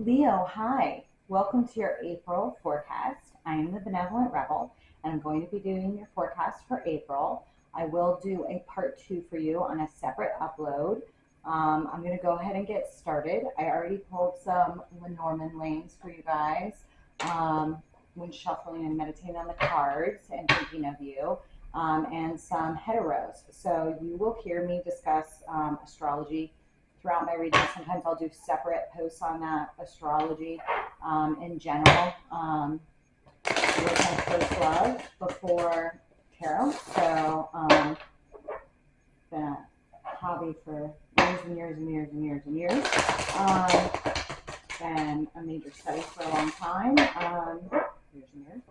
Leo, hi. Welcome to your April forecast. I am the Benevolent Rebel, and I'm going to be doing your forecast for April. I will do a part 2 for you on a separate upload. I'm going to go ahead and get started. I already pulled some Lenormand lanes for you guys when shuffling and meditating on the cards and thinking of you, and some heteros. So you will hear me discuss astrology throughout my reading. Sometimes I'll do separate posts on that astrology in general. It was my first love before tarot, so been a hobby for years and years and years and years and years. Been a major study for a long time, years and years.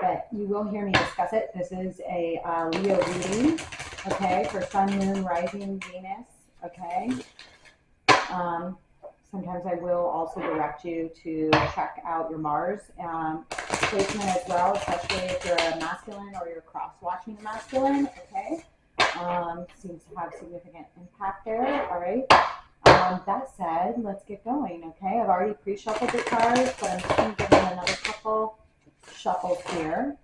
But you will hear me discuss it. This is a Leo reading, okay, for Sun, Moon, Rising, Venus. Okay. Sometimes I will also direct you to check out your Mars placement as well, especially if you're a masculine or you're cross-watching a masculine. Okay. Seems to have significant impact there. All right. That said, let's get going. Okay. I've already pre-shuffled the cards, but I'm just going to give them another couple shuffles here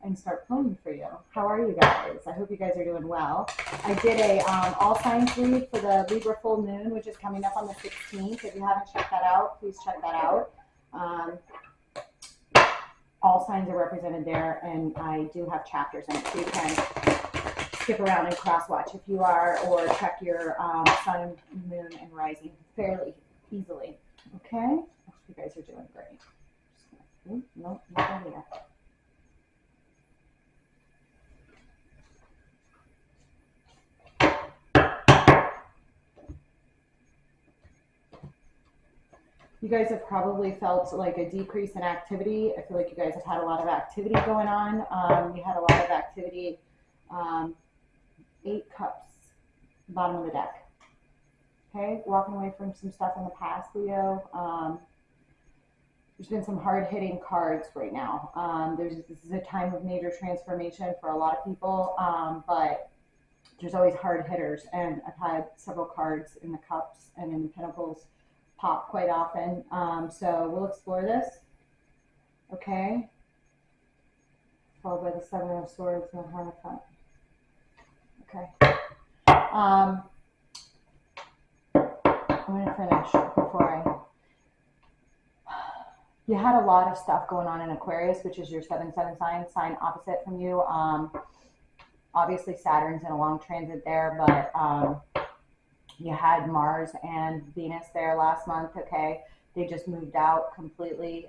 and start pulling for you. How are you guys? I hope you guys are doing well. I did a all signs read for the Libra full moon, which is coming up on the 16th. If you haven't checked that out, please check that out. All signs are represented there, and I do have chapters in it, so you can skip around and cross watch if you are, or check your sun, moon, and rising fairly easily. Okay? I hope you guys are doing great. No, not there yet. You guys have probably felt like a decrease in activity. I feel like you guys have had a lot of activity going on. You had a lot of activity. 8 cups, bottom of the deck. Okay, walking away from some stuff in the past, Leo. There's been some hard-hitting cards right now. This is a time of major transformation for a lot of people, but there's always hard hitters, and I've had several cards in the cups and in the pentacles pop quite often. So we'll explore this. Okay. Followed by the 7 of Swords and the Hierophant. Okay. I'm going to finish before you had a lot of stuff going on in Aquarius, which is your 7-7 sign opposite from you. Obviously Saturn's in a long transit there, but you had Mars and Venus there last month. Okay, they just moved out completely.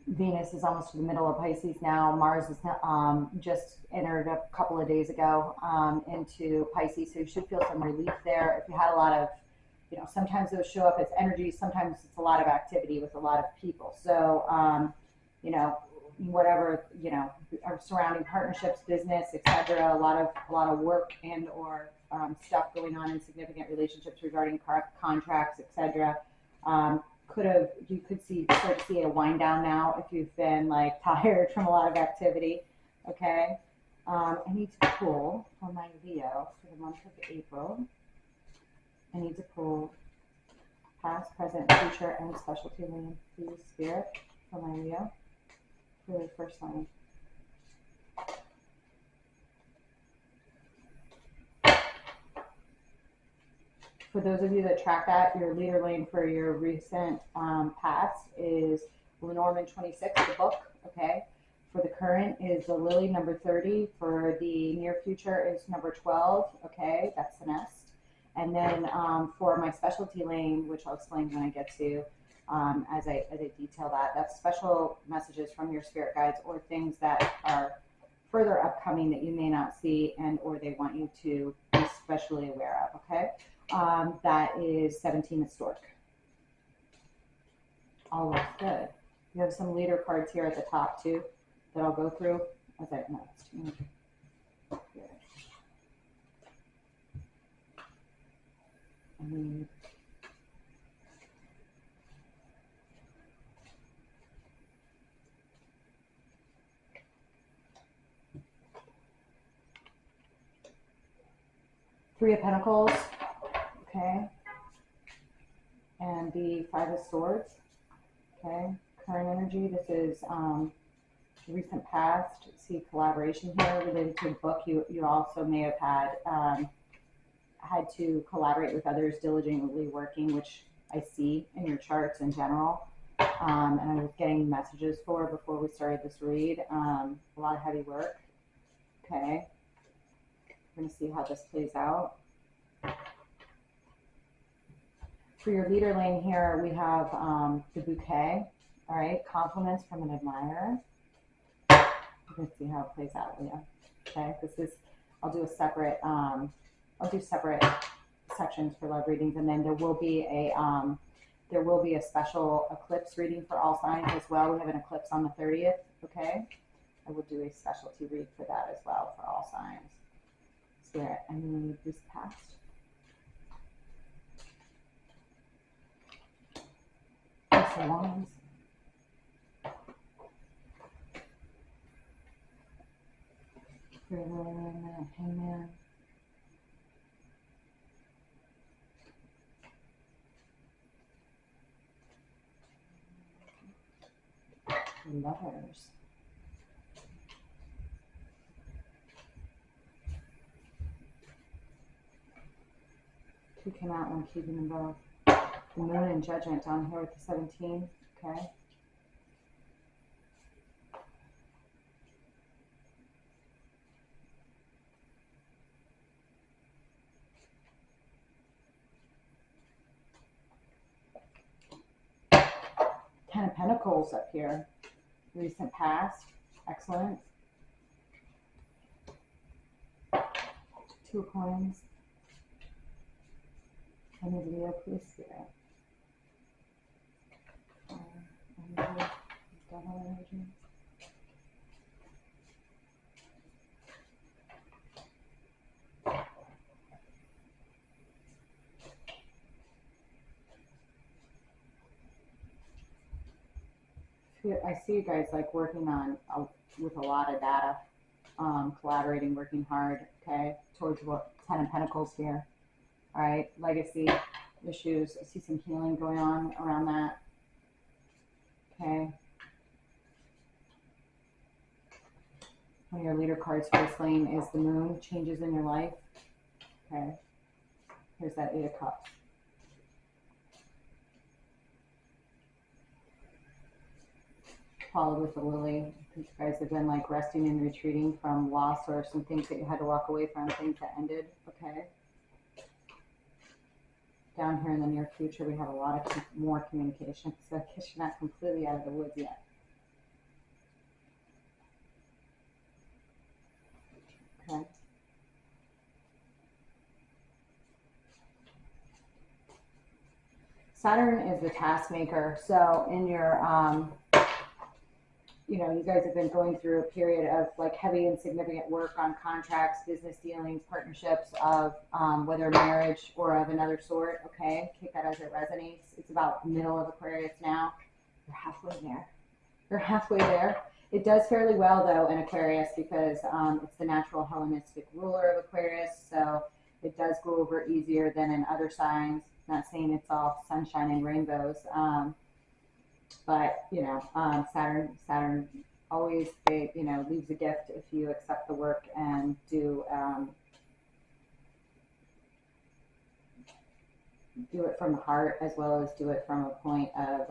Venus is almost to the middle of Pisces now. Mars is just entered a couple of days ago into Pisces, so you should feel some relief there. If you had a lot of, sometimes those show up as energy, sometimes it's a lot of activity with a lot of people. So, whatever, our surrounding partnerships, business, etc. A lot of work and or stuff going on in significant relationships regarding contracts, etc. You could start to see a wind down now if you've been like tired from a lot of activity. Okay. I need to pull for my Leo for the month of April. I need to pull past, present, future, and specialty name, please, Spirit, for my Leo for the first line. For those of you that track that, your leader lane for your recent past is Lenormand 26, the book, okay? For the current is the Lily, number 30. For the near future is number 12, okay? That's the nest. And then for my specialty lane, which I'll explain when I get to, as I detail that, that's special messages from your spirit guides or things that are further upcoming that you may not see and or they want you to be especially aware of, okay? That is 17 Historic. All looks good. You have some leader cards here at the top too that I'll go through as I next. Three of Pentacles. Okay. and the Five of Swords. Okay, current energy. This is recent past. See collaboration here related to a book. You also may have had to collaborate with others, diligently working, which I see in your charts in general. And I was getting messages for before we started this read. A lot of heavy work. Okay, we're going to see how this plays out. For your leader lane here, we have the bouquet. All right, compliments from an admirer. We're going to see how it plays out, Leo. Okay, this is, I'll do separate sections for love readings, and then there will be a special eclipse reading for all signs as well. We have an eclipse on the 30th. Okay, I will do a specialty read for that as well for all signs. Spirit, I need this past. Ace of Wands. Hangman. Lovers. Two came out, one keeping them both. The Moon and Judgment down here with the 17. Okay. Ten of Pentacles up here. Recent past. Excellent. Two of Coins. I need Leo, please, Spirit. Energy. Double energy. I see you guys like working on with a lot of data, collaborating, working hard, okay, towards what 10 of Pentacles here. All right, legacy issues. I see some healing going on around that. Okay. One of your leader cards for this lane is the Moon, changes in your life. Okay. Here's that 8 of Cups. Followed with the Lily. You guys have been like resting and retreating from loss or some things that you had to walk away from, things that ended. Okay. Down here in the near future, we have a lot of more communication. So I guess you're not completely out of the woods yet. Okay. Saturn is the task maker. So in your, you know, you guys have been going through a period of like heavy and significant work on contracts, business dealings, partnerships of whether marriage or of another sort. Okay, take that as it resonates. It's about the middle of Aquarius now. You're halfway there. You're halfway there. It does fairly well though in Aquarius because it's the natural Hellenistic ruler of Aquarius, so it does go over easier than in other signs. Not saying it's all sunshine and rainbows. But you know, Saturn always, you know, leaves a gift if you accept the work and do it from the heart as well as do it from a point of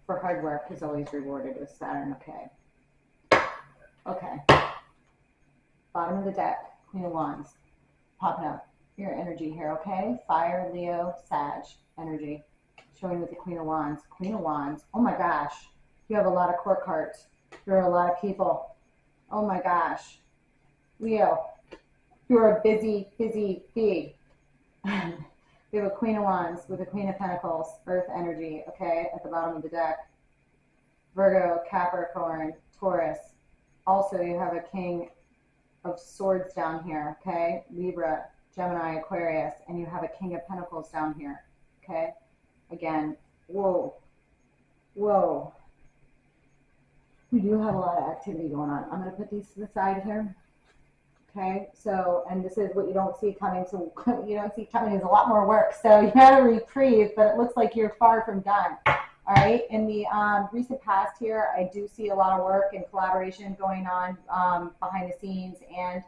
for hard work is always rewarded with Saturn. Okay. Okay. Bottom of the deck. Queen of Wands, popping up your energy here, okay? Fire, Leo, Sag energy, showing with the Queen of Wands. Queen of Wands, oh my gosh, you have a lot of court cards. There are a lot of people. Oh my gosh. Leo, you're a busy, busy bee. We have a Queen of Wands with a Queen of Pentacles, Earth energy, okay, at the bottom of the deck. Virgo, Capricorn, Taurus. Also, you have a King of Swords down here, okay? Libra, Gemini, Aquarius, and you have a King of Pentacles down here, okay? Again, whoa, whoa. You do have a lot of activity going on. I'm going to put these to the side here. Okay, so, and this is what you don't see coming. So what you don't see coming is a lot more work. So you have a reprieve, but it looks like you're far from done. All right, in the recent past here, I do see a lot of work and collaboration going on behind the scenes and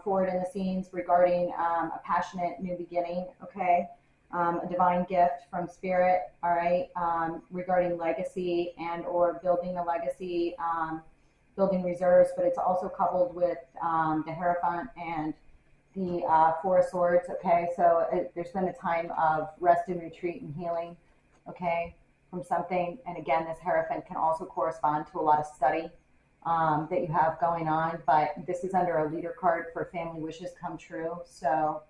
forward in the scenes regarding a passionate new beginning, okay? A divine gift from spirit, all right, regarding legacy and or building a legacy, building reserves, but it's also coupled with the Hierophant and the Four of Swords, okay? So there's been a time of rest and retreat and healing, okay, from something. And again, this Hierophant can also correspond to a lot of study that you have going on, but this is under a leader card for family wishes come true. So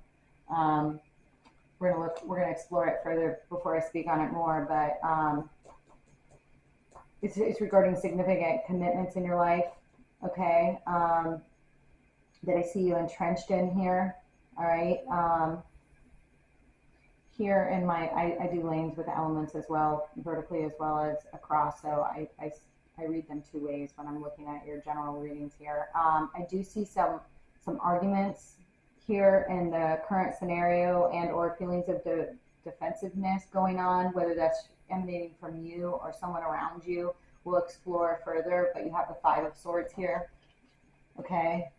we're gonna explore it further before I speak on it more, but it's regarding significant commitments in your life, okay, that I see you entrenched in here, all right. Here in my, I do lanes with elements as well, vertically as well as across, so I read them two ways when I'm looking at your general readings here. I do see some arguments here in the current scenario and or feelings of defensiveness going on, whether that's emanating from you or someone around you. We'll explore further, but you have the Five of Swords here, okay?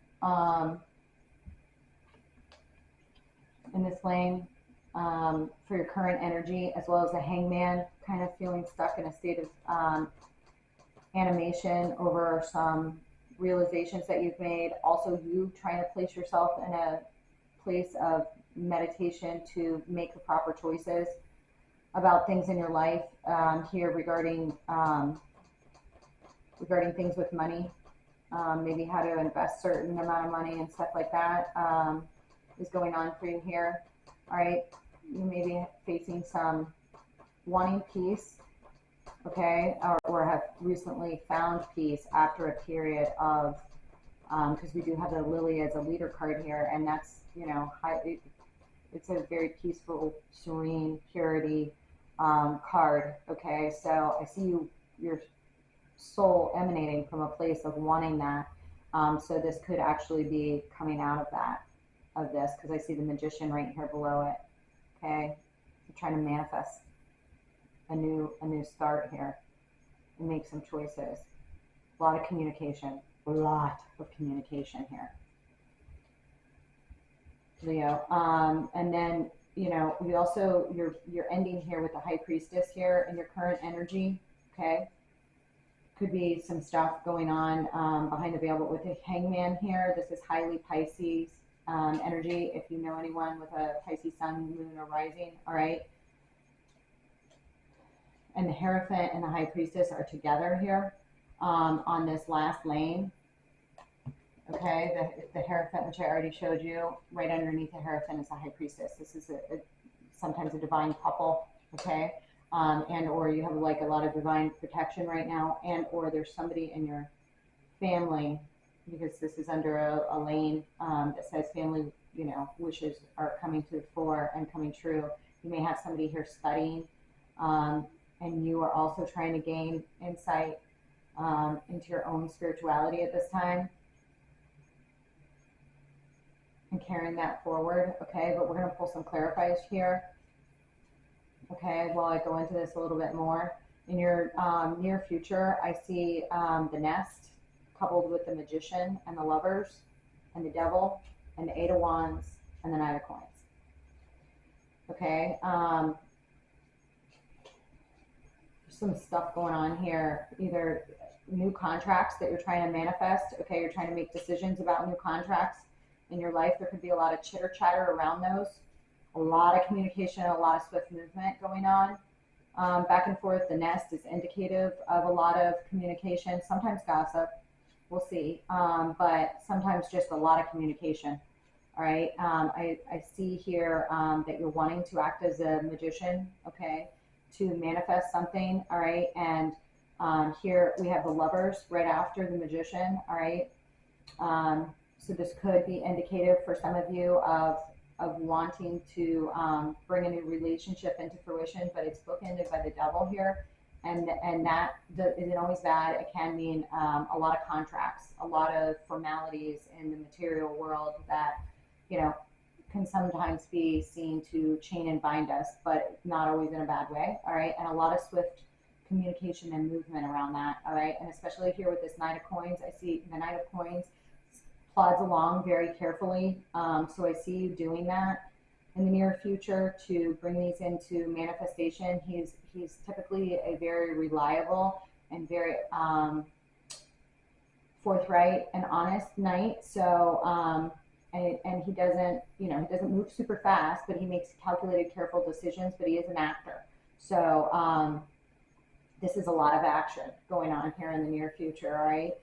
In this lane, for your current energy, as well as the Hangman, kind of feeling stuck in a state of animation over some realizations that you've made. Also, you trying to place yourself in a place of meditation to make the proper choices about things in your life here regarding things with money, maybe how to invest certain amount of money and stuff like that is going on for you here. All right, you may be facing some wanting peace, okay, or have recently found peace after a period of, because we do have the Lily as a leader card here, and that's, you know, it's a very peaceful, serene, purity card, okay? So I see your soul emanating from a place of wanting that. So this could actually be coming out of that, of this, because I see the Magician right here below it, okay? I'm trying to manifest a new start here and make some choices. A lot of communication here, Leo. And then, you know, we also, you're ending here with the High Priestess here in your current energy, okay? Could be some stuff going on behind the veil, but with the Hangman here, this is highly Pisces energy. If you know anyone with a Pisces sun, moon, or rising, all right? And the Hierophant and the High Priestess are together here on this last lane. Okay, the Hierophant, which I already showed you, right underneath the Hierophant is the High Priestess. This is sometimes a divine couple, okay? And or you have like a lot of divine protection right now, and or there's somebody in your family, because this is under a lane that says family, you know, wishes are coming to the fore and coming true. You may have somebody here studying, and you are also trying to gain insight into your own spirituality at this time and carrying that forward, okay? But we're going to pull some clarifiers here, okay, while I go into this a little bit more. In your near future, I see the Nest coupled with the Magician and the Lovers and the Devil and the Eight of Wands and the Knight of Coins, okay? Some stuff going on here, either new contracts that you're trying to manifest, okay? You're trying to make decisions about new contracts in your life. There could be a lot of chitter chatter around those, a lot of communication, a lot of swift movement going on back and forth. The Nest is indicative of a lot of communication, sometimes gossip, we'll see, but sometimes just a lot of communication. All right, I see here that you're wanting to act as a magician, okay, to manifest something, all right, and here we have the Lovers right after the Magician, all right. So this could be indicative for some of you of wanting to bring a new relationship into fruition, but it's bookended by the Devil here and that isn't always bad. It can mean a lot of contracts, a lot of formalities in the material world that, you know, can sometimes be seen to chain and bind us, but not always in a bad way. All right, and a lot of swift communication and movement around that. All right, and especially here with this Knight of Coins, I see the Knight of Coins plods along very carefully. So I see you doing that in the near future to bring these into manifestation. He's typically a very reliable and very forthright and honest knight. So and he doesn't, you know, he doesn't move super fast, but he makes calculated, careful decisions. But he is an actor. So this is a lot of action going on here in the near future. All right,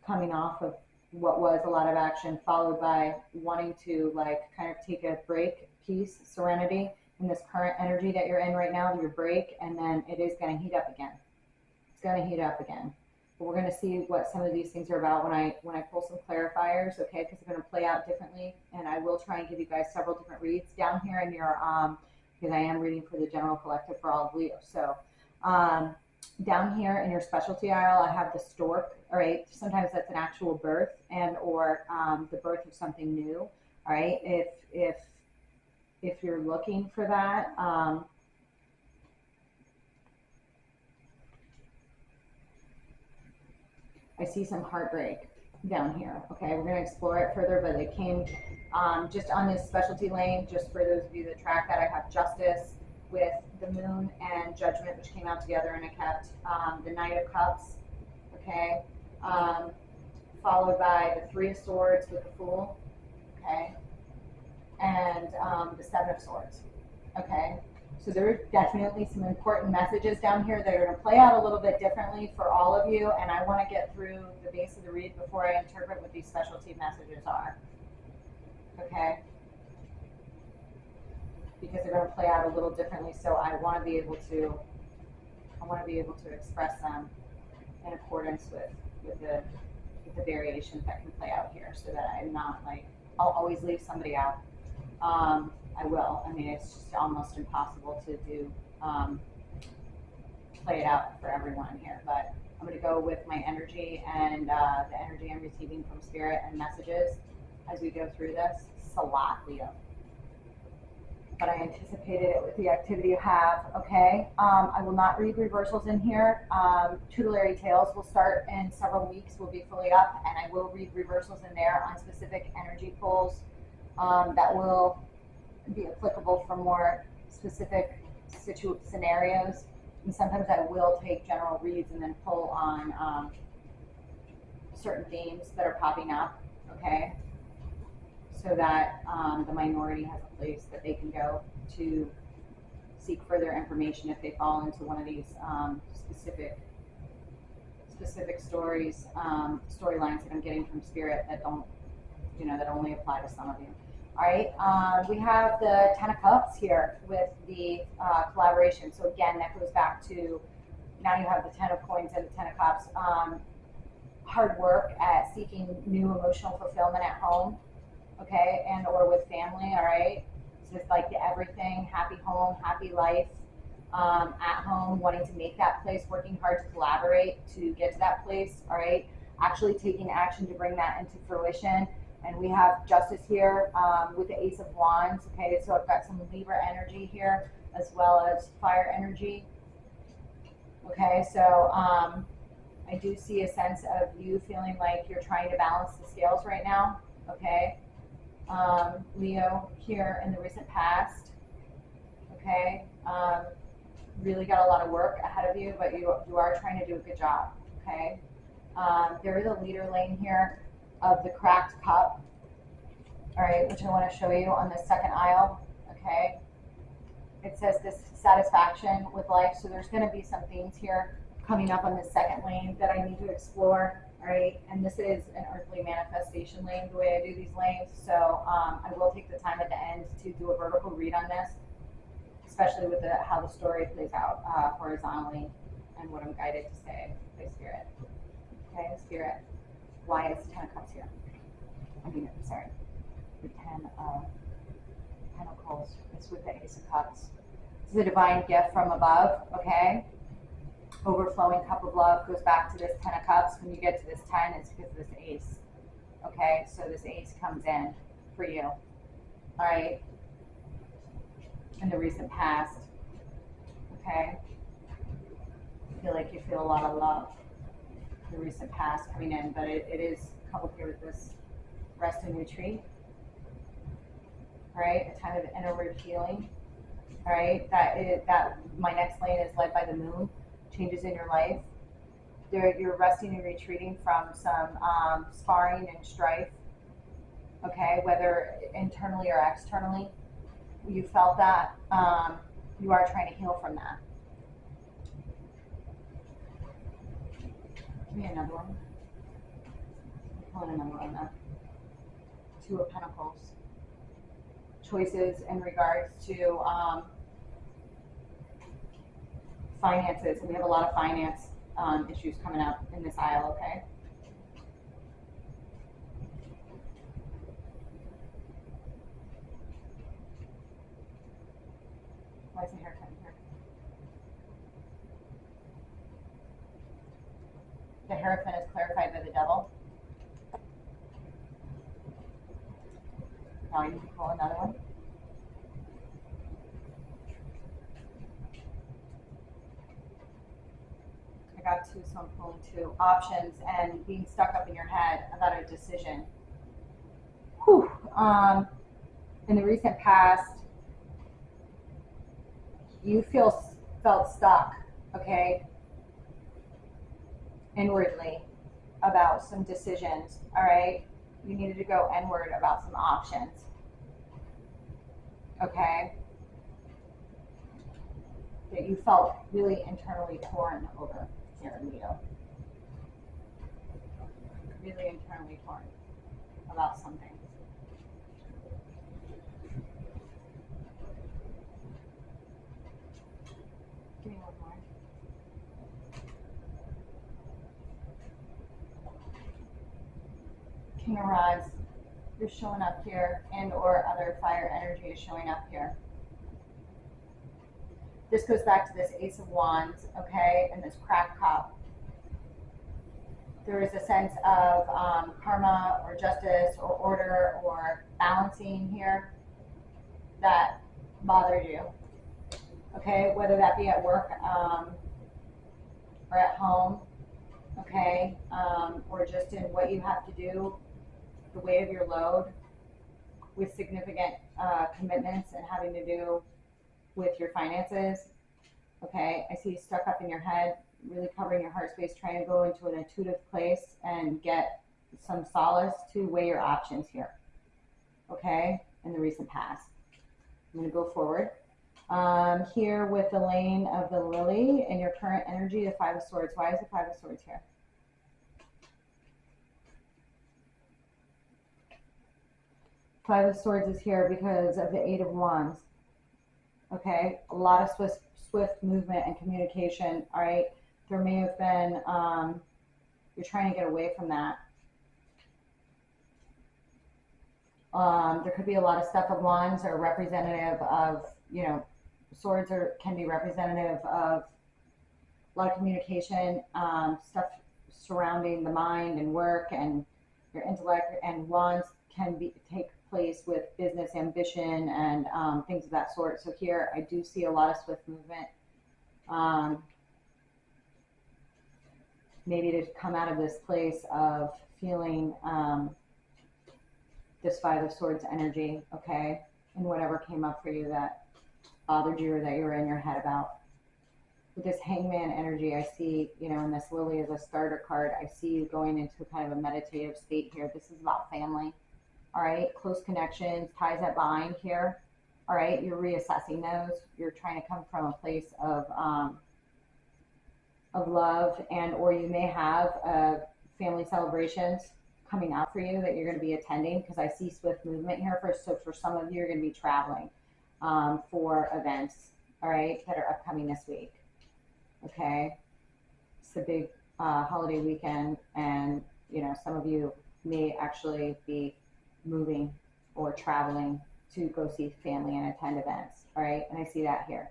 coming off of what was a lot of action, followed by wanting to like kind of take a break, peace, serenity in this current energy that you're in right now, your break, and then it is going to heat up again. It's going to heat up again. But we're going to see what some of these things are about when I pull some clarifiers, okay? Because they're going to play out differently, and I will try and give you guys several different reads down here in your because I am reading for the general collective for all of Leo. So down here in your specialty aisle, I have the stork. All right, sometimes that's an actual birth and or the birth of something new. All right, if you're looking for that, I see some heartbreak down here. Okay, we're going to explore it further, but it came just on this specialty lane. Just for those of you that track that, I have justice with the moon and judgment, which came out together, and I kept the Knight of Cups. Okay. Followed by the Three of Swords with the Fool, okay, and the Seven of Swords, okay. So there are definitely some important messages down here that are going to play out a little bit differently for all of you, and I want to get through the base of the read before I interpret what these specialty messages are, okay, because they're going to play out a little differently. So I want to be able to express them in accordance with the variations that can play out here, so that I'm not like, I'll always leave somebody out. I will. I mean, it's just almost impossible to do play it out for everyone here. But I'm going to go with my energy and the energy I'm receiving from spirit and messages as we go through this. It's a lot, Leo. But I anticipated it with the activity you have, okay? I will not read reversals in here. Tutelary Tales will start in several weeks. We'll be fully up, and I will read reversals in there on specific energy pulls that will be applicable for more specific scenarios. And sometimes I will take general reads and then pull on certain themes that are popping up, okay? So that the minority has a place that they can go to seek further information if they fall into one of these specific stories, storylines that I'm getting from spirit that don't, you know, that only apply to some of you. All right, we have the Ten of Cups here with the collaboration. So again, that goes back to, now you have the Ten of Coins and the Ten of Cups. Hard work at seeking new emotional fulfillment at home, okay, and or with family. All right, so it's like the everything, happy home, happy life, at home, wanting to make that place, working hard to collaborate to get to that place. All right, actually taking action to bring that into fruition. And we have justice here with the Ace of Wands. Okay, so I've got some Libra energy here as well as fire energy. Okay, so I do see a sense of you feeling like you're trying to balance the scales right now. Okay, Leo here in the recent past. Okay, really got a lot of work ahead of you, but you are trying to do a good job. Okay, there is a leader lane here of the cracked cup, all right, which I want to show you on the second aisle, okay? It says this satisfaction with life, so there's going to be some themes here coming up on the second lane that I need to explore, all right? And this is an earthly manifestation lane, the way I do these lanes, so I will take the time at the end to do a vertical read on this, especially with how the story plays out horizontally and what I'm guided to say by Spirit. Okay, Spirit. Why is the Ten of Cups here? I mean, sorry, the Ten of Pentacles. It's with the Ace of Cups. is a divine gift from above, okay? Overflowing cup of love goes back to this 10 of cups. When you get to this 10, it's because of this ace, okay? So this ace comes in for you, all right, in the recent past, okay? I feel like you feel a lot of love in the recent past coming in, but it is coupled here with this rest and retreat, right? A time of inward healing, all right? That my next lane is led by the moon, changes in your life. You're resting and retreating from some sparring and strife, okay, whether internally or externally. You felt that. You are trying to heal from that. Give me another one. Pull another one up. Two of Pentacles. Choices in regards to finances. And we have a lot of finance issues coming up in this aisle, okay? Why is the hair cutting here? The Hierophant is clarified by the devil. Now you can pull another one. I got two, so I'm pulling two. Options and being stuck up in your head about a decision. Whew. In the recent past, you felt stuck, okay, inwardly about some decisions, all right? You needed to go inward about some options, okay? That you felt really internally torn over here, Leo. Really internally torn about something. Give me one more. King of Rods, you're showing up here, and or other fire energy is showing up here. This goes back to this Ace of Wands, okay, and this cracked cup. There is a sense of karma or justice or order or balancing here that bothered you, okay, whether that be at work or at home, okay, or just in what you have to do, the weight of your load with significant commitments and having to do with your finances, okay. I see you stuck up in your head, really covering your heart space, trying to go into an intuitive place and get some solace to weigh your options here, okay, in the recent past. I'm going to go forward. Here with the lane of the lily and your current energy, the Five of Swords. Why is the Five of Swords here? Five of Swords is here because of the Eight of Wands. Okay, a lot of swift movement and communication, all right? There may have been, you're trying to get away from that. There could be a lot of stuff of wands or representative of, you know, swords can be representative of a lot of communication, stuff surrounding the mind and work and your intellect, and wands can take place with business ambition and things of that sort. So here I do see a lot of swift movement. Maybe to come out of this place of feeling this Five of Swords energy, okay, and whatever came up for you that bothered you or that you were in your head about. With this Hangman energy, I see, you know, and this Lily is a starter card, I see you going into kind of a meditative state here. This is about family, all right, close connections, ties that bind here, all right, you're reassessing those. You're trying to come from a place of love, and or you may have family celebrations coming out for you that you're going to be attending, because I see swift movement here. So for some of you, you're going to be traveling for events, all right, that are upcoming this week, okay? It's a big holiday weekend, and, you know, some of you may actually be moving or traveling to go see family and attend events, all right? And I see that here.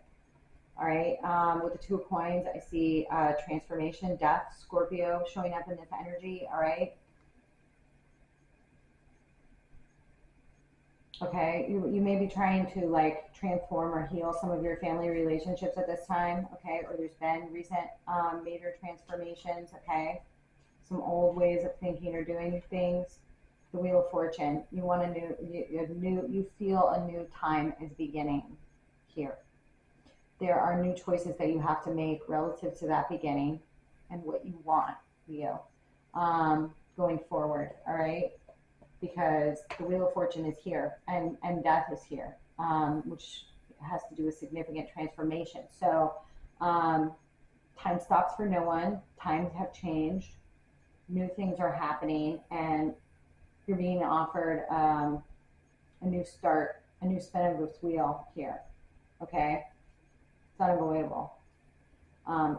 All right. With the Two of Coins, I see transformation, death, Scorpio showing up in this energy. All right. Okay. You may be trying to like transform or heal some of your family relationships at this time. Okay. Or there's been recent major transformations. Okay. Some old ways of thinking or doing things. The Wheel of Fortune. You want you feel a new time is beginning here. There are new choices that you have to make relative to that beginning and what you want, Leo, going forward. All right, because the Wheel of Fortune is here and death is here, which has to do with significant transformation. So time stops for no one. Times have changed. New things are happening, and you're being offered a new start, a new spin of this wheel here. Okay, it's unavoidable.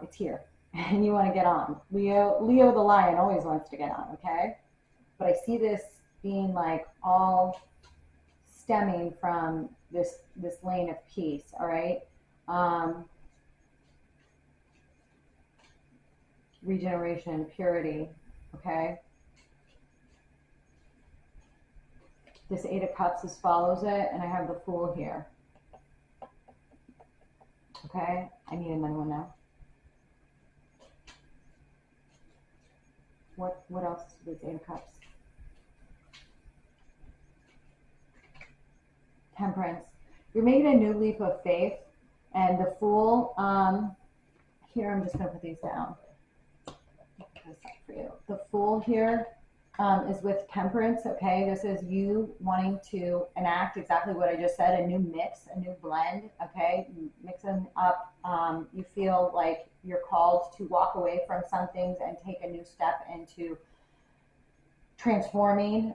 It's here, and you want to get on. Leo the lion always wants to get on. Okay, but I see this being like all stemming from this lane of peace. All right. Regeneration, purity. Okay. This Eight of Cups is follows it, and I have the Fool here. Okay, I need another one now. What else is this Eight of Cups? Temperance. You're making a new leap of faith, and the Fool. Here, I'm just going to put these down. For you, the Fool here is with Temperance. Okay, this is you wanting to enact exactly what I just said, a new mix, a new blend. Okay, mixing up. You feel like you're called to walk away from some things and take a new step into transforming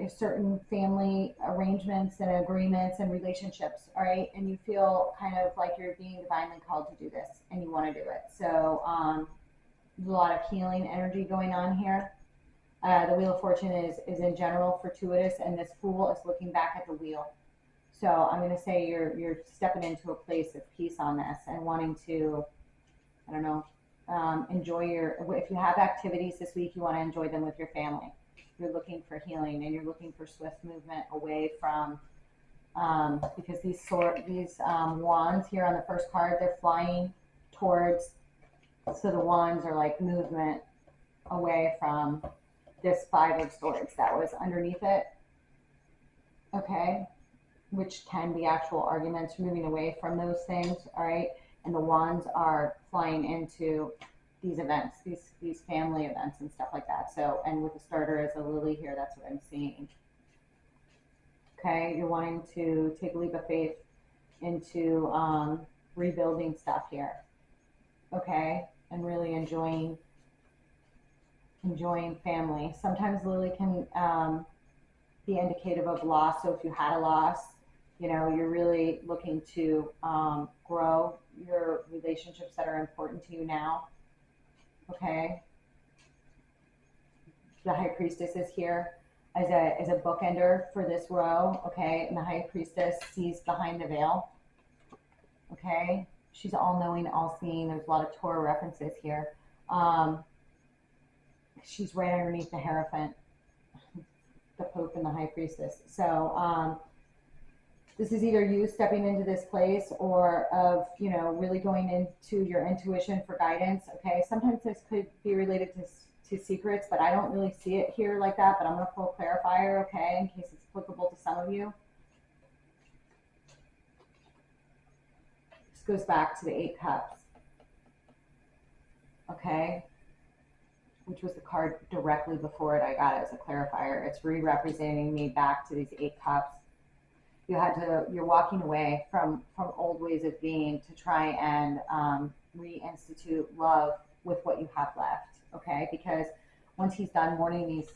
certain family arrangements and agreements and relationships. All right, and you feel kind of like you're being divinely called to do this, and you want to do it. So there's a lot of healing energy going on here. The Wheel of Fortune is in general fortuitous, and this Fool is looking back at the wheel. So I'm going to say you're stepping into a place of peace on this and wanting to, I don't know, enjoy if you have activities this week, you want to enjoy them with your family. You're looking for healing, and you're looking for swift movement away from, because these wands here on the first card, they're flying towards, so the wands are like movement away from this Five of Swords that was underneath it. Okay, which can be actual arguments, moving away from those things. All right, and the wands are flying into these events, these family events and stuff like that. So, and with the starter as a lily here, that's what I'm seeing. Okay, you're wanting to take a leap of faith into rebuilding stuff here. Okay, and really enjoying family. Sometimes lily can be indicative of loss. So if you had a loss, you know, you're really looking to grow your relationships that are important to you now. Okay. The High Priestess is here as a bookender for this row. Okay, and the High Priestess sees behind the veil. Okay, she's all knowing, all seeing. There's a lot of Torah references here. She's right underneath the Hierophant, the Pope and the High Priestess. So this is either you stepping into this place or of, you know, really going into your intuition for guidance. Okay, sometimes this could be related to secrets, but I don't really see it here like that, but I'm going to pull a clarifier, okay, in case it's applicable to some of you. This goes back to the Eight Cups, okay, which was the card directly before it. I got it as a clarifier. It's re-representing me back to these Eight Cups. You're walking away from old ways of being to try and reinstitute love with what you have left, okay? Because once he's done mourning these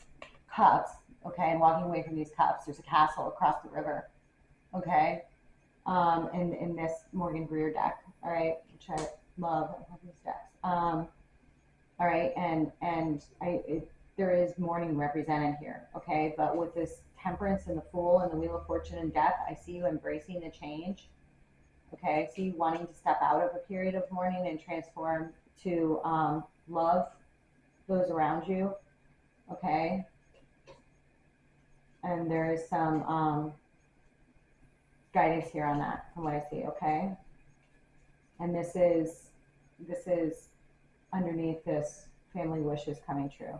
cups, okay, and walking away from these cups, there's a castle across the river, okay? In this Morgan Greer deck, all right, which I love. I love these decks. All right, and there is mourning represented here, okay? But with this Temperance and the Fool and the Wheel of Fortune and Death, I see you embracing the change, Okay, so you wanting to step out of a period of mourning and transform to love those around you. Okay, and there is some guidance here on that from what I see. Okay, and this is underneath this family wishes coming true.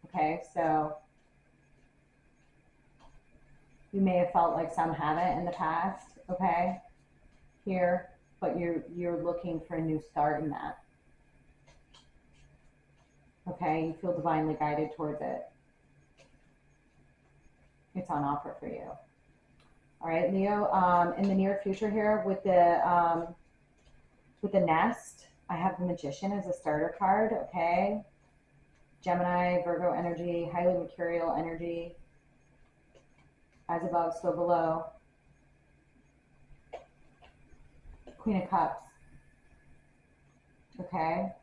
Okay, so you may have felt like some haven't in the past. Okay, here, but you're looking for a new start in that. Okay, you feel divinely guided towards it. It's on offer for you. All right, Leo, in the near future here with the nest, I have the Magician as a starter card, okay? Gemini, Virgo energy, highly mercurial energy, as above, so below. Queen of Cups, okay?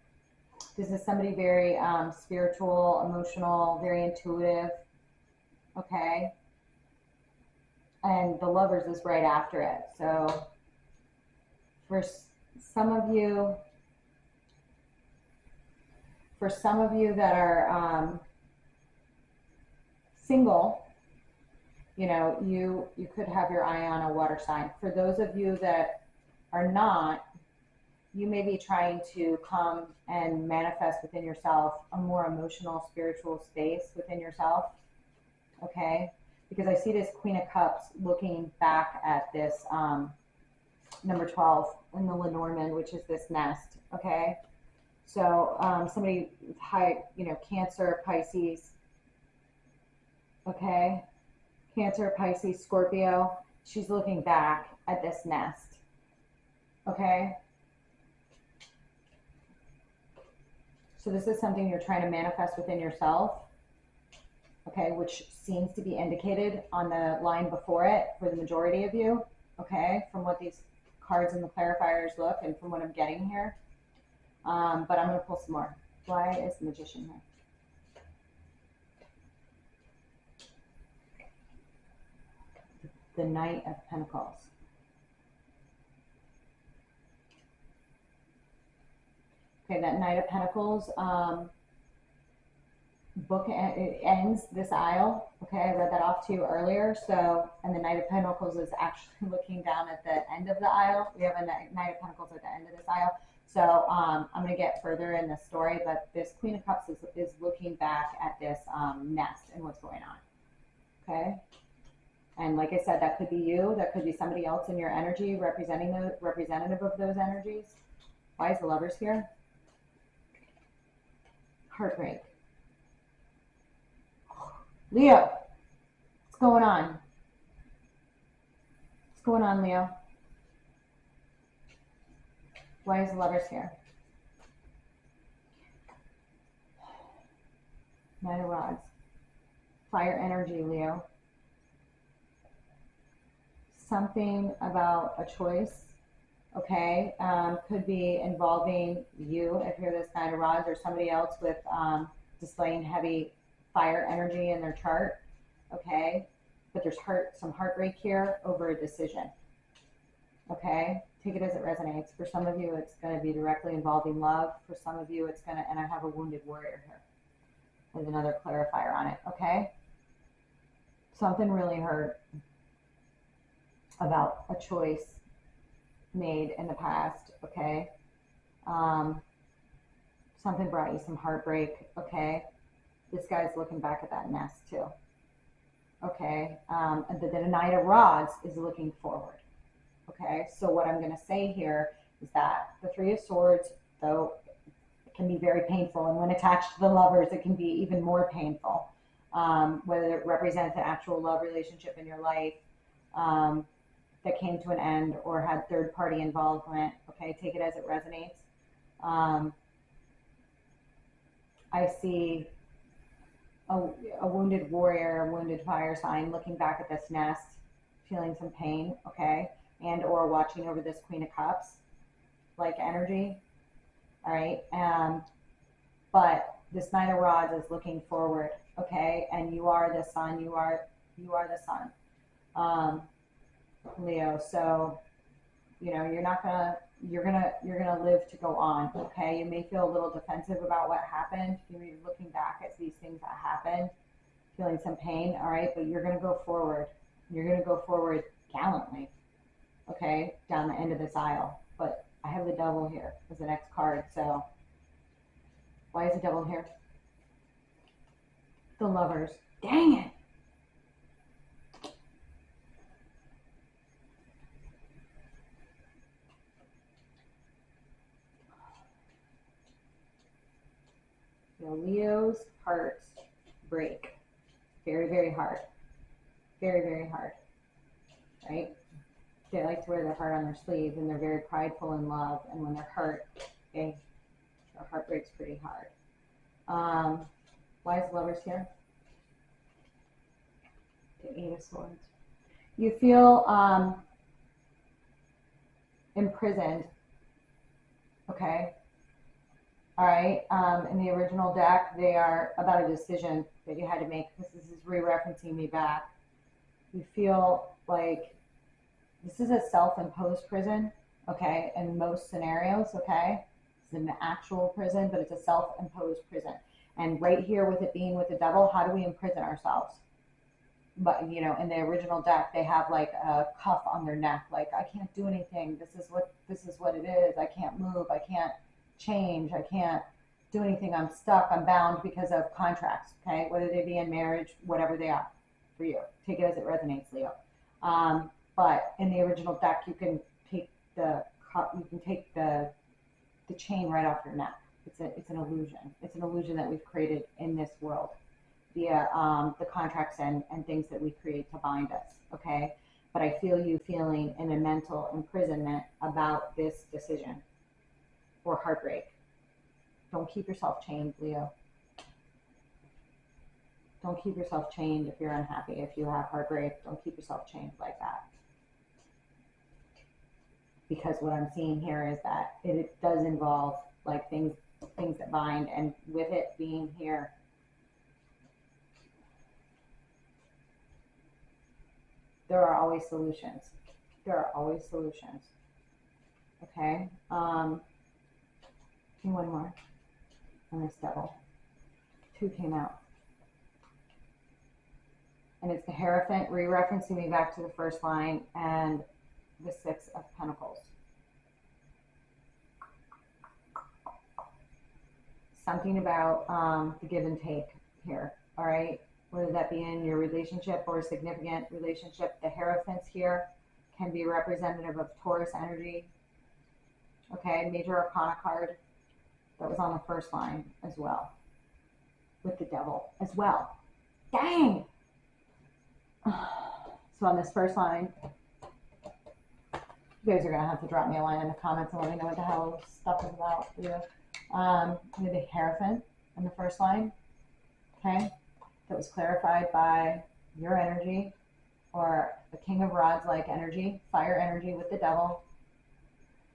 This is somebody very spiritual, emotional, very intuitive, okay? And the Lovers is right after it. So for some of you that are single, you know, you could have your eye on a water sign. For those of you that are not, you may be trying to come and manifest within yourself a more emotional, spiritual space within yourself, okay? Because I see this Queen of Cups looking back at this number 12 in the Lenormand, which is this nest, okay? So somebody with high, you know, Cancer, Pisces, okay? Cancer, Pisces, Scorpio, she's looking back at this nest, okay? So this is something you're trying to manifest within yourself, okay, which seems to be indicated on the line before it for the majority of you, okay, from what these cards and the clarifiers look and from what I'm getting here. But I'm going to pull some more. Why is the Magician here? The Knight of Pentacles. Okay, that Knight of Pentacles book, it ends this aisle. Okay, I read that off to you earlier. So, and the Knight of Pentacles is actually looking down at the end of the aisle. We have a Knight of Pentacles at the end of this aisle. So I'm going to get further in the story, but this Queen of Cups is looking back at this nest and what's going on. Okay. And like I said, that could be you. That could be somebody else in your energy representing the representative of those energies. Why is the Lovers here? Heartbreak. Leo, what's going on? What's going on, Leo? Why is the Lovers here? Knight of Rods. Fire energy, Leo. Something about a choice, okay? Could be involving you if you're this Knight of Rods, or somebody else with displaying heavy fire energy in their chart, okay? But there's some heartbreak here over a decision, okay? Take it as it resonates. For some of you, it's going to be directly involving love. For some of you, it's going to, and I have a wounded warrior here. There's another clarifier on it, okay? Something really hurt about a choice made in the past, okay? Something brought you some heartbreak, okay? This guy's looking back at that nest too, okay? And the Knight of Rods is looking forward, okay? So what I'm going to say here is that the Three of Swords, though it can be very painful, and when attached to the Lovers, it can be even more painful, whether it represents an actual love relationship in your life that came to an end or had third-party involvement, okay? Take it as it resonates. I see a wounded warrior, a wounded fire sign looking back at this nest, feeling some pain, okay? And or watching over this Queen of Cups, like energy, all right? But this Knight of Rods is looking forward, okay? And you are the sun, you are the sun, Leo. So You know, you're gonna live to go on. Okay, you may feel a little defensive about what happened. You're looking back at these things that happened, feeling some pain. All right, but you're gonna go forward. You're gonna go forward gallantly. Okay, down the end of this aisle. But I have the devil here as the next card. So why is the devil here? The Lovers. Dang it. You know, Leo's hearts break. Very, very hard. Very, very hard. Right? They like to wear their heart on their sleeve, and they're very prideful in love. And when they're hurt, okay, their heart breaks pretty hard. Why is Lovers here? The Eight of Swords. You feel imprisoned. Okay. All right. In the original deck, they are about a decision that you had to make. This is re-referencing me back. You feel like this is a self-imposed prison, okay, in most scenarios, okay? It's an actual prison, but it's a self-imposed prison. And right here with it being with the devil, how do we imprison ourselves? But, you know, in the original deck, they have like a cuff on their neck, like, I can't do anything. This is what it is. I can't move. I can't change. I can't do anything. I'm stuck. I'm bound because of contracts, okay? Whether they be in marriage, whatever they are for you. Take it as it resonates, Leo. But in the original deck, you can take the chain right off your neck. It's an illusion. It's an illusion that we've created in this world via the contracts and things that we create to bind us. Okay, but I feel you feeling in a mental imprisonment about this decision or heartbreak. Don't keep yourself chained, Leo. Don't keep yourself chained if you're unhappy. If you have heartbreak, don't keep yourself chained like that. Because what I'm seeing here is that it does involve like things that bind, and with it being here, there are always solutions. There are always solutions. Okay. One more on this devil. Two came out. And it's the Hierophant, re-referencing me back to the first line, and the Six of Pentacles. Something about the give and take here, all right? Whether that be in your relationship or a significant relationship. The Hierophants here can be representative of Taurus energy. Okay, Major Arcana card that was on the first line as well. With the devil as well. Dang! So on this first line, you guys are going to have to drop me a line in the comments and let me know what the hell stuff is about for you. The Hierophant in the first line, okay, that was clarified by your energy, or the King of Rods like energy, fire energy with the devil,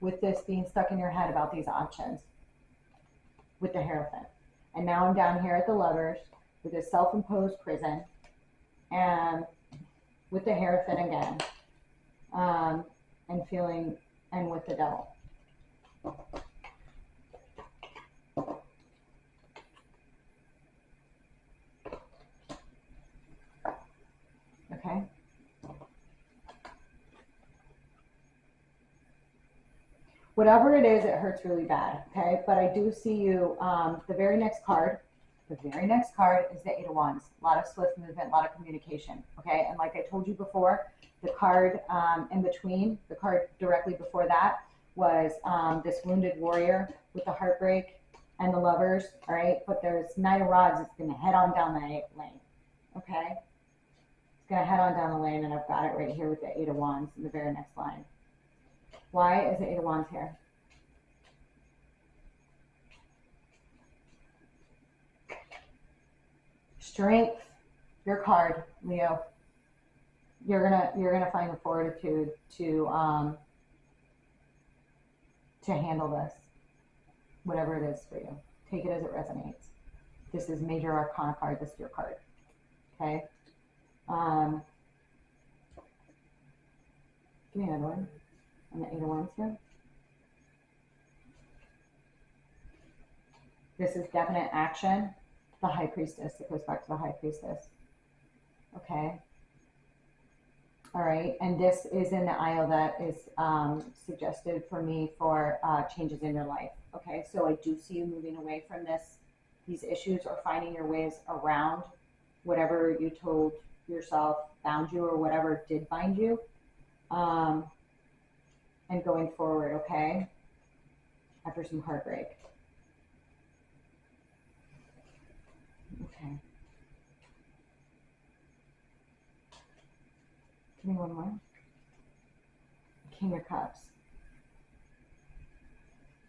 with this being stuck in your head about these options with the Hierophant. And now I'm down here at the Lovers with this self-imposed prison, and with the Hierophant again, and feeling, and with the devil. Okay. Whatever it is, it hurts really bad. Okay. But I do see you, the very next card is the Eight of Wands. A lot of swift movement, a lot of communication. Okay. And like I told you before, the card in between, the card directly before that was this wounded warrior with the heartbreak and the Lovers. All right. But there's Knight of Rods. It's going to head on down the lane. Okay. Going to head on down the lane, and I've got it right here with the Eight of Wands in the very next line. Why is the Eight of Wands here? Strength, your card, Leo. You're gonna find the fortitude to handle this, whatever it is for you. Take it as it resonates. This is Major Arcana card. This is your card. Okay. Give me another one. And the Eight of Wands here. This is definite action. The High Priestess. It goes back to the High Priestess. Okay. All right. And this is in the aisle that is suggested for me for changes in your life. Okay. So I do see you moving away from these issues, or finding your ways around whatever you told yourself bound you, or whatever did bind you. And going forward, okay? After some heartbreak. Okay. Give me one more. King of Cups.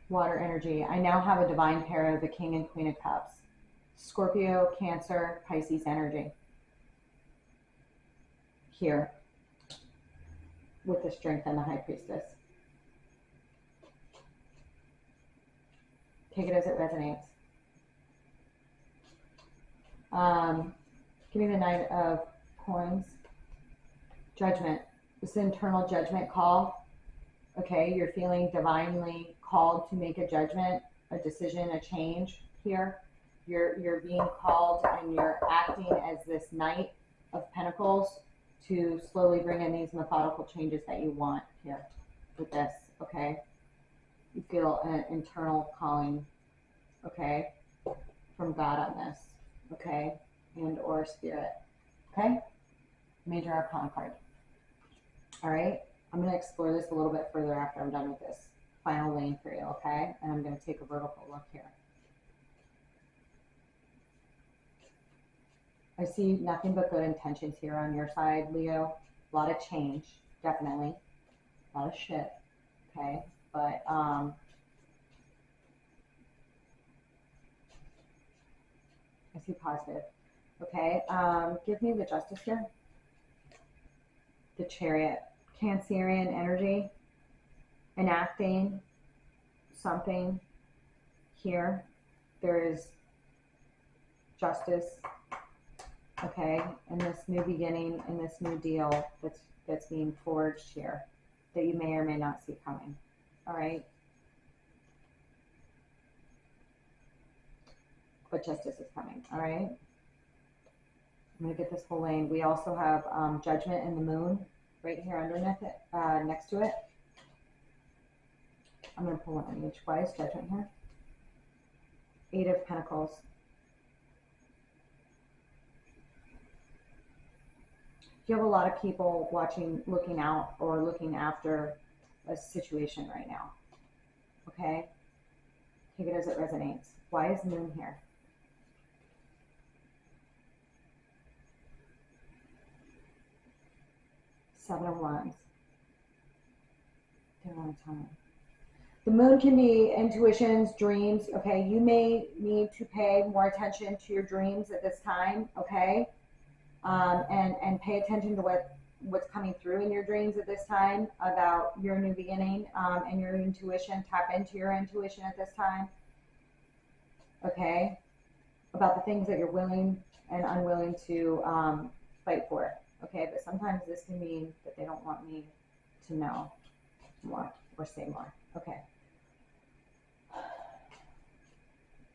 Water energy. I now have a divine pair of the King and Queen of Cups. Scorpio, Cancer, Pisces energy. Here. With the Strength and the High Priestess. Take it as it resonates. Give me the Knight of Coins. Judgment. This is an internal judgment call. Okay, you're feeling divinely called to make a judgment, a decision, a change here. You're being called, and you're acting as this Knight of Pentacles to slowly bring in these methodical changes that you want here with this, okay? You feel an internal calling, okay, from God on this, okay, and or Spirit, okay? Major Arcana card. All right, I'm going to explore this a little bit further after I'm done with this final lane for you, okay? And I'm going to take a vertical look here. I see nothing but good intentions here on your side, Leo. A lot of change, definitely. A lot of shit, okay? But, I see positive, okay? Give me the Justice here. The Chariot. Cancerian energy. Enacting something here. There is justice, okay, in this new beginning, in this new deal that's being forged here, that you may or may not see coming. All right, but justice is coming. All right, I'm gonna get this whole lane. We also have Judgment and the Moon right here underneath it, next to it. I'm gonna pull one on each. Why is Judgment here? Eight of Pentacles. You have a lot of people watching, looking out, or looking after a situation right now. Okay? Take it as it resonates. Why is Moon here? Seven of Wands. Don't want to tell me. The Moon can be intuitions, dreams. Okay? You may need to pay more attention to your dreams at this time. Okay? And pay attention to what's coming through in your dreams at this time about your new beginning, and your intuition. Tap into your intuition at this time, okay, about the things that you're willing and unwilling to fight for, okay? But sometimes this can mean that they don't want me to know more or say more, okay?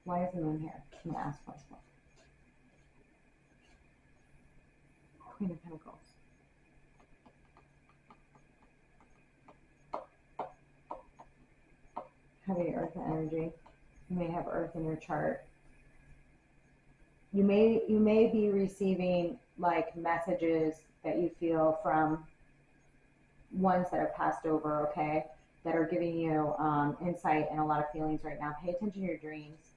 Why is the Moon here? I'm going to ask once more. Queen of Pentacles. Heavy Earth energy. You may have Earth in your chart. You may be receiving like messages that you feel from ones that have passed over, okay, that are giving you insight and a lot of feelings right now. Pay attention to your dreams.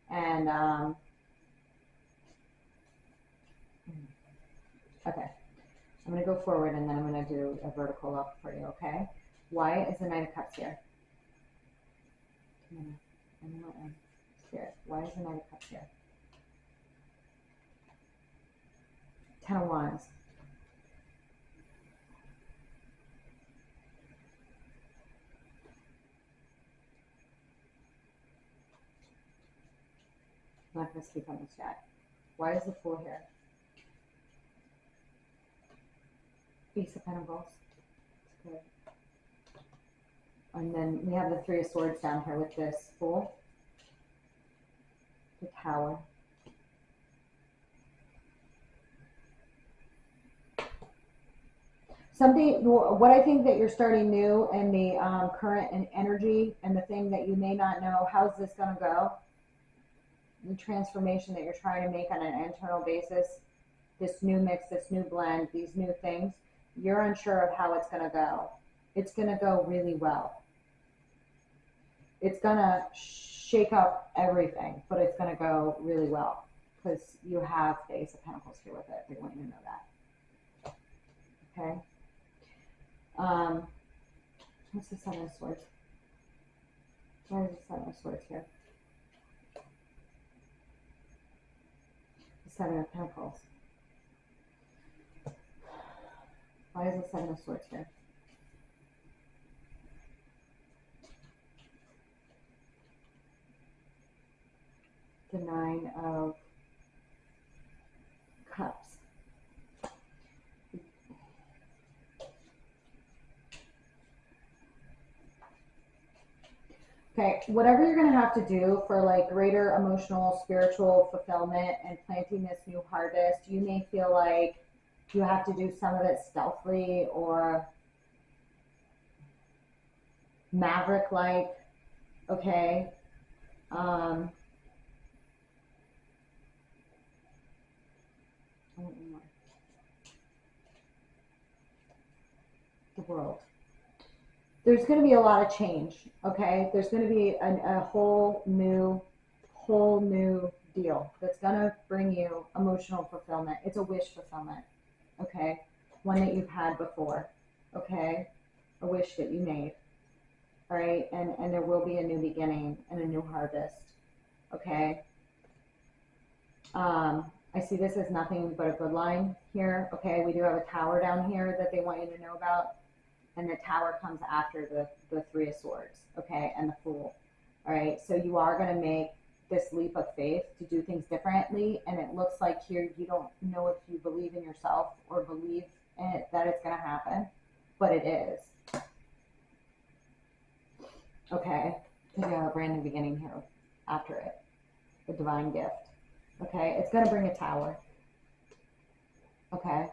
And okay, I'm going to go forward, and then I'm going to do a vertical up for you, okay? Why is the Knight of Cups here? Spirit, why is the Knight of Cups here? Ten of Wands. I'm not going to speak on this yet. Why is the Fool here? Ace of Pentacles. It's good. And then we have the Three of Swords down here with this Fool, the Tower. Something, what I think that you're starting new in the current and energy, and the thing that you may not know, how's this going to go? The transformation that you're trying to make on an internal basis, this new mix, this new blend, these new things, you're unsure of how it's going to go. It's going to go really well. It's going to shake up everything, but it's going to go really well because you have the Ace of Pentacles here with it. They want you to know that. Okay. What's the Seven of Swords? Where is the Seven of Swords here? The Seven of Pentacles. Why is the Seven of Swords here? The Nine of Cups. Okay, whatever you're going to have to do for like greater emotional, spiritual fulfillment and planting this new harvest, you may feel like you have to do some of it stealthily or maverick-like, okay? The World. There's going to be a lot of change, okay? There's going to be a whole new deal that's going to bring you emotional fulfillment. It's a wish fulfillment, okay? One that you've had before, okay? A wish that you made, all right? And there will be a new beginning and a new harvest, okay? I see this as nothing but a good line here, okay? We do have a Tower down here that they want you to know about. And the Tower comes after the Three of Swords, okay, and the Fool. All right, so you are going to make this leap of faith to do things differently, and it looks like here you don't know if you believe in yourself or believe in it, that it's going to happen, but it is. Okay, because you have a brand new beginning here after it, a divine gift. Okay, it's going to bring a Tower. Okay.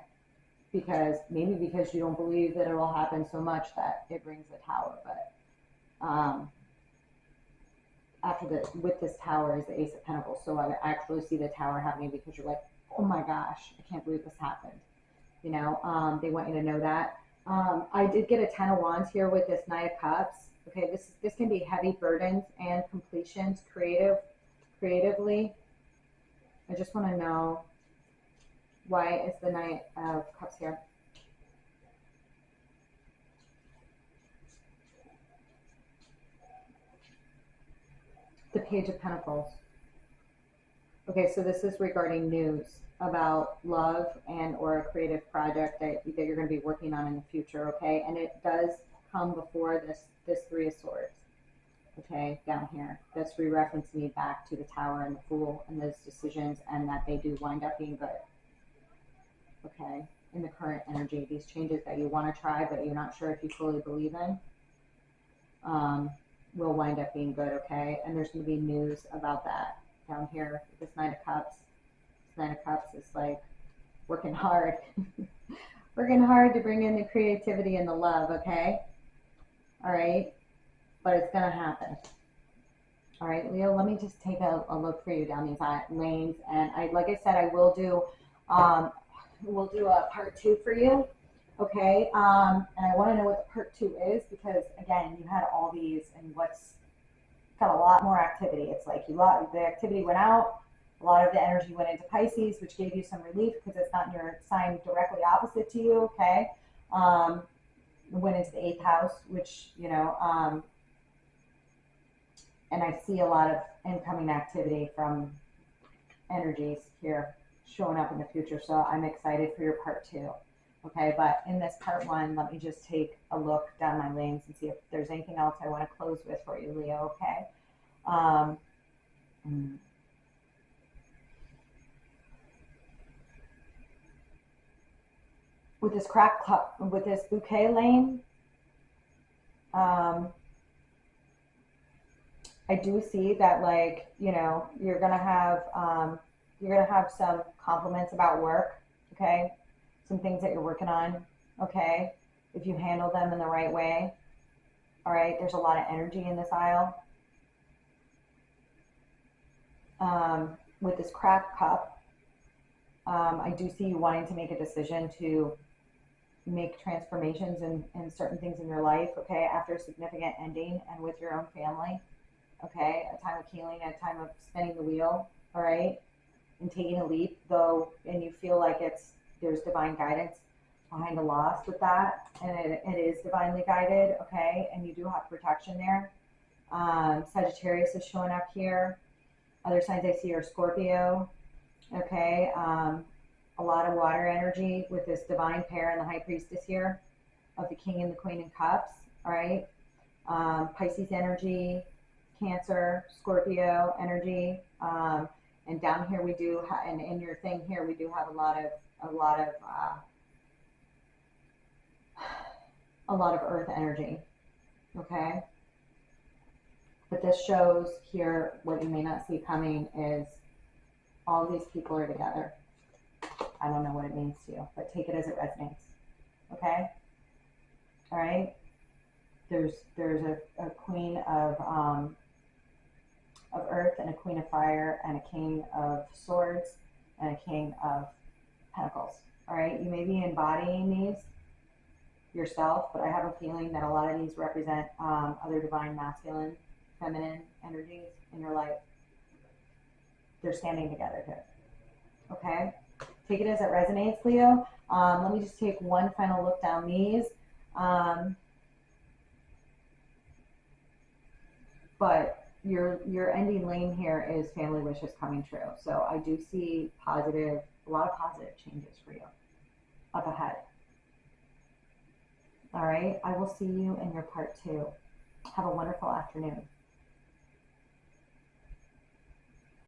Because maybe because you don't believe that it will happen so much that it brings the Tower, but with this Tower is the Ace of Pentacles, so I actually see the Tower happening because you're like, oh my gosh, I can't believe this happened. You know, they want you to know that. I did get a Ten of Wands here with this Knight of Cups. Okay, this can be heavy burdens and completions, creatively. I just want to know, why is the Knight of Cups here? The Page of Pentacles. Okay, so this is regarding news about love and or a creative project that you're going to be working on in the future, okay? And it does come before this Three of Swords, okay, down here. That's re-referencing me back to the Tower and the Fool and those decisions, and that they do wind up being good. Okay, in the current energy, these changes that you want to try but you're not sure if you fully believe in, will wind up being good, okay? And there's going to be news about that down here. This Knight of Cups. This Knight of Cups is like working hard. Working hard to bring in the creativity and the love, okay? All right? But it's going to happen. All right, Leo, let me just take a look for you down these lanes. And like I said, I will do... we'll do a part 2 for you, okay? And I want to know what the part 2 is because, again, you had all these and what's got a lot more activity. It's like the activity went out, a lot of the energy went into Pisces, which gave you some relief because it's not your sign directly opposite to you, okay? It went into the 8th house, which, you know, and I see a lot of incoming activity from energies here showing up in the future, so I'm excited for your part 2. Okay, but in this part 1, let me just take a look down my lanes and see if there's anything else I want to close with for you, Leo, okay? With this crack cup, with this bouquet lane, I do see that, like, you know, you're gonna have some compliments about work, okay? Some things that you're working on, okay? If you handle them in the right way, all right? There's a lot of energy in this aisle. With this cracked cup, I do see you wanting to make a decision to make transformations in certain things in your life, okay? After a significant ending and with your own family, okay? A time of healing, a time of spinning the wheel, all right? And taking a leap, though, and you feel like there's divine guidance behind a loss with that, and it is divinely guided, okay? And you do have protection there. Sagittarius is showing up here. Other signs I see are Scorpio, okay? A lot of water energy with this divine pair and the high priestess here of the king and the queen in cups, all right? Pisces energy, Cancer, Scorpio energy, and down here we do, and in your thing here we do have a lot of Earth energy, okay? But this shows here what you may not see coming is all of these people are together. I don't know what it means to you, but take it as it resonates, okay? All right. There's a queen of earth and a queen of fire and a king of swords and a king of pentacles. All right. You may be embodying these yourself, but I have a feeling that a lot of these represent other divine masculine, feminine energies in your life. They're standing together here. Okay. Take it as it resonates, Leo. Let me just take one final look down these. But your ending lane here is family wishes coming true. So I do see a lot of positive changes for you up ahead. All right. I will see you in your part 2. Have a wonderful afternoon.